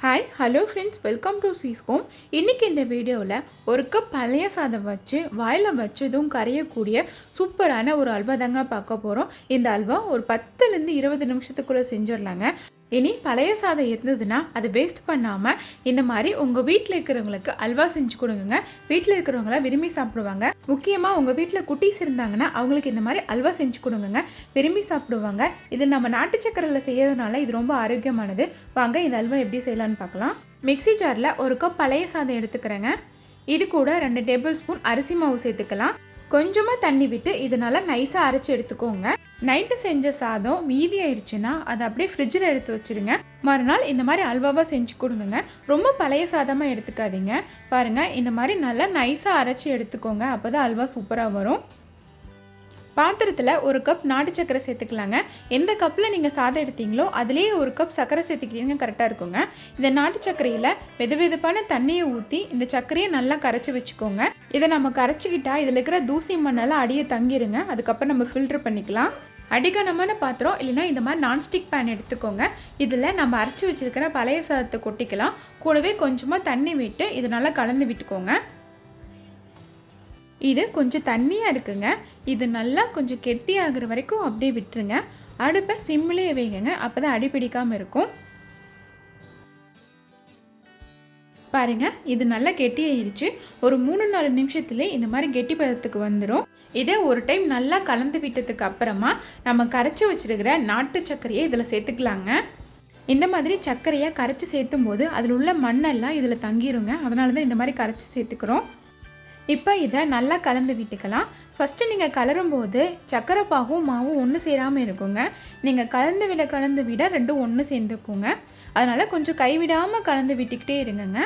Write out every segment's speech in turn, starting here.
Hi hello friends, welcome to சீஸ்கோம். இன்றைக்கி இந்த வீடியோவில் ஒரு கப் பழைய சாதம் வச்சு வாயில் வச்சதும் கரையக்கூடிய சூப்பரான ஒரு அல்வா தாங்க பார்க்க போகிறோம். இந்த அல்வா ஒரு 10லேருந்து 20 நிமிஷத்துக்குள்ளே செஞ்சிடலாங்க. இனி பழைய சாதம் இருந்ததுன்னா அதை வேஸ்ட் பண்ணாமல் இந்த மாதிரி உங்கள் வீட்டில் இருக்கிறவங்களுக்கு அல்வா செஞ்சு கொடுங்க. வீட்டில் இருக்கிறவங்களாம் விரும்பி சாப்பிடுவாங்க. முக்கியமாக உங்கள் வீட்டில் குட்டீஸ் இருந்தாங்கன்னா அவங்களுக்கு இந்த மாதிரி அல்வா செஞ்சு கொடுங்க, விரும்பி சாப்பிடுவாங்க. இது நம்ம நாட்டு சக்கரையில் செய்யறதுனால இது ரொம்ப ஆரோக்கியமானது. வாங்க இந்த அல்வா எப்படி செய்யலான்னு பார்க்கலாம். மிக்ஸி ஜாரில் ஒரு கப் பழைய சாதம் எடுத்துக்கிறேங்க. இது கூட 2 டேபிள் ஸ்பூன் அரிசி மாவு சேர்த்துக்கலாம். கொஞ்சமாக தண்ணி விட்டு இது நல்லா நைஸாக அரைச்சி எடுத்துக்கோங்க. நைட்டு செஞ்ச சாதம் மீதி ஆயிடுச்சுன்னா அதை அப்படியே ஃப்ரிட்ஜில் எடுத்து வச்சுருங்க. மறுநாள் இந்த மாதிரி அல்வாவாக செஞ்சு கொடுங்க. ரொம்ப பழைய சாதமாக எடுத்துக்காதீங்க. பாருங்கள், இந்த மாதிரி நல்லா நைஸாக அரைச்சி எடுத்துக்கோங்க. அப்போ தான் அல்வா சூப்பராக வரும். பாத்திரத்தில் ஒரு கப் நாட்டு சக்கரை சேர்த்துக்கலாங்க. எந்த கப்பில் நீங்கள் சாதம் எடுத்தீங்களோ அதுலேயே ஒரு கப் சர்க்கரை சேர்த்துக்கிட்டீங்க, கரெக்டாக இருக்குங்க. இந்த நாட்டு சர்க்கரையில் வெதுவெதுப்பான தண்ணியை ஊற்றி இந்த சர்க்கரையை நல்லா கரைச்சி வச்சுக்கோங்க. இதை நம்ம கரைச்சிக்கிட்டா இதில் இருக்கிற தூசி மண்ணெல்லாம் அடியை தங்கிருங்க. அதுக்கப்புறம் நம்ம ஃபில்டர் பண்ணிக்கலாம். அடிகனமான பாத்திரம் இல்லைன்னா இந்த மாதிரி நான்ஸ்டிக் பேன் எடுத்துக்கோங்க. இதில் நம்ம அரைச்சி வச்சுருக்கிற பழைய சாதத்தை கொட்டிக்கலாம். கூடவே கொஞ்சமாக தண்ணி விட்டு இது நல்லா கலந்து விட்டுக்கோங்க. இது கொஞ்சம் தண்ணியாக இருக்குங்க. இது நல்லா கொஞ்சம் கெட்டியாகிற வரைக்கும் அப்படியே விட்டுருங்க. அடுப்பை சிம்மிலே வைங்க, அப்போ தான் அடி பிடிக்காமல் இருக்கும். பாருங்கள், இது நல்லா கெட்டியாயிருச்சு. ஒரு 3-4 நிமிஷத்துலேயே இந்த மாதிரி கெட்டி பதத்துக்கு வந்துடும். இதை ஒரு டைம் நல்லா கலந்து விட்டதுக்கு அப்புறமா நம்ம கரைச்சி வச்சுருக்கிற நாட்டு சர்க்கரையை இதில் சேர்த்துக்கலாங்க. இந்த மாதிரி சர்க்கரையை கரைச்சி சேர்த்தும் போது அதில் உள்ள மண்ணெல்லாம் இதில் தங்கிடுங்க. அதனால தான் இந்த மாதிரி கரைச்சி சேர்த்துக்கிறோம். இப்போ இதை நல்லா கலந்து விட்டுக்கலாம். ஃபஸ்ட்டு நீங்கள் கலரும்போது சர்க்கரை பாகும் மாவும் ஒன்று சேராமல் இருக்குங்க. நீங்கள் கலந்து விட ரெண்டும் ஒன்று சேர்ந்துக்குங்க. அதனால் கொஞ்சம் கைவிடாமல் கலந்து விட்டுக்கிட்டே இருங்கங்க.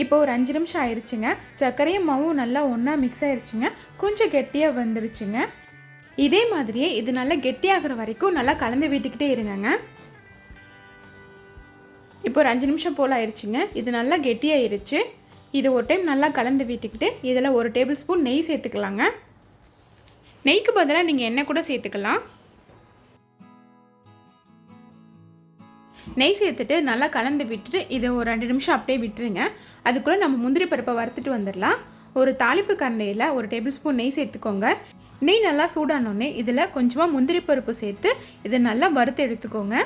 இப்போ ஒரு 5 நிமிஷம் ஆயிடுச்சுங்க. சர்க்கரையும் மாவும் நல்லா ஒன்றா மிக்ஸ் ஆயிடுச்சுங்க. கொஞ்சம் கெட்டியாக வந்துருச்சுங்க. இதே மாதிரியே இது நல்லா கெட்டியாகிற வரைக்கும் நல்லா கலந்து விட்டுக்கிட்டே இருங்கங்க. இப்போ ஒரு 5 நிமிஷம் போல் ஆயிடுச்சுங்க. இது நல்லா கெட்டியாயிருச்சு. இது ஒரு டைம் நல்லா கலந்து விட்டுக்கிட்டு இதில் 1 டேபிள் ஸ்பூன் நெய் சேர்த்துக்கலாங்க. நெய்க்கு பதிலாக நீங்கள் எண்ணெய் கூட சேர்த்துக்கலாம். நெய் சேர்த்துட்டு நல்லா கலந்து விட்டுட்டு இதை ஒரு 2 நிமிஷம் அப்படியே விட்டுருங்க. அதுக்குள்ளே நம்ம முந்திரி பருப்பை வறுத்துட்டு வந்துடலாம். ஒரு தாளிப்பு கரண்டியில் 1 டேபிள் ஸ்பூன் நெய் சேர்த்துக்கோங்க. நெய் நல்லா சூடானோடனே இதில் கொஞ்சமாக முந்திரி பருப்பு சேர்த்து இதை நல்லா வறுத்து எடுத்துக்கோங்க.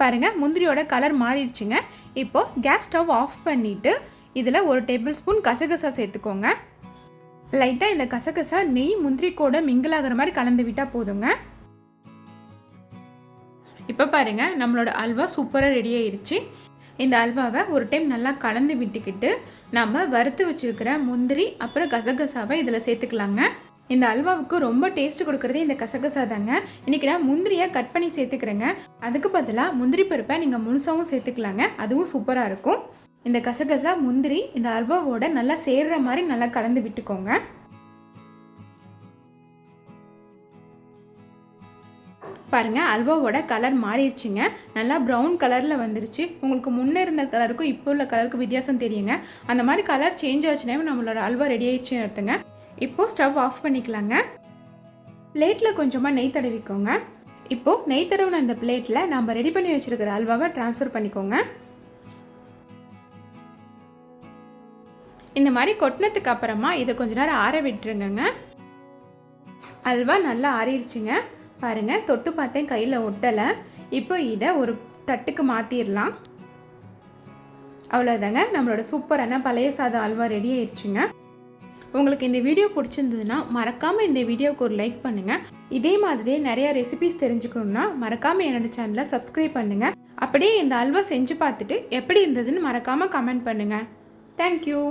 பாருங்கள், முந்திரியோட கலர் மாறிடுச்சுங்க. இப்போது கேஸ் ஸ்டவ் ஆஃப் பண்ணிவிட்டு இதில் 1 டேபிள் ஸ்பூன் கசகசா சேர்த்துக்கோங்க. லைட்டாக இந்த கசகசா நெய் முந்திரி கூட மிங்கிள் ஆகிற மாதிரி கலந்து விட்டால் போதுங்க. இப்போ பாருங்கள், நம்மளோட அல்வா சூப்பராக ரெடி ஆயிடுச்சு. இந்த அல்வாவை ஒரு டைம் நல்லா கலந்து விட்டுக்கிட்டு நம்ம வறுத்து வச்சுருக்கிற முந்திரி அப்புறம் கசகசாவை இதில் சேர்த்துக்கலாங்க. இந்த அல்வாவுக்கு ரொம்ப டேஸ்ட் கொடுக்குறதே இந்த கசகசா தாங்க. இன்றைக்கி நான் முந்திரியை கட் பண்ணி சேர்த்துக்கிறேங்க. அதுக்கு பதிலாக முந்திரி பருப்பை நீங்கள் முழுசாகவும் சேர்த்துக்கலாங்க. அதுவும் சூப்பராக இருக்கும். இந்த கசகசா முந்திரி இந்த அல்வாவோட நல்லா சேர்கிற மாதிரி நல்லா கலந்து விட்டுக்கோங்க. பாருங்கள், அல்வாவோட கலர் மாறிடுச்சுங்க. நல்லா ப்ரௌன் கலரில் வந்துருச்சு. உங்களுக்கு முன்னே இருந்த கலருக்கும் இப்போ உள்ள கலருக்கும் வித்தியாசம் தெரியுங்க. அந்த மாதிரி கலர் சேஞ்ச் ஆச்சுன்னா நம்மளோட அல்வா ரெடி ஆயிடுச்சுன்னு எடுத்துங்க. இப்போது ஸ்டவ் ஆஃப் பண்ணிக்கலாங்க. பிளேட்டில் கொஞ்சமாக நெய் தடவிக்கோங்க. இப்போது நெய் தடவின அந்த பிளேட்டில் நம்ம ரெடி பண்ணி வச்சுருக்கிற அல்வாவை ட்ரான்ஸ்ஃபர் பண்ணிக்கோங்க. இந்த மாதிரி கொட்டினதுக்கு அப்புறமா இதை கொஞ்ச நேரம் ஆற விட்டுருங்க. அல்வா நல்லா ஆறிடுச்சுங்க. பாருங்கள், தொட்டு பார்த்தேன், கையில் ஒட்டலை. இப்போ இதை ஒரு தட்டுக்கு மாற்றிடலாம். அவ்வளோதாங்க, நம்மளோட சூப்பரான பழைய சாதம் அல்வா ரெடி ஆயிடுச்சுங்க. உங்களுக்கு இந்த வீடியோ பிடிச்சிருந்ததுன்னா மறக்காமல் இந்த வீடியோவுக்கு ஒரு லைக் பண்ணுங்கள். இதே மாதிரியே நிறையா ரெசிபிஸ் தெரிஞ்சுக்கணுன்னா மறக்காமல் என்னோடய சேனலை சப்ஸ்கிரைப் பண்ணுங்கள். அப்படியே இந்த அல்வா செஞ்சு பார்த்துட்டு எப்படி இருந்ததுன்னு மறக்காமல் கமெண்ட் பண்ணுங்கள். தேங்க்யூ.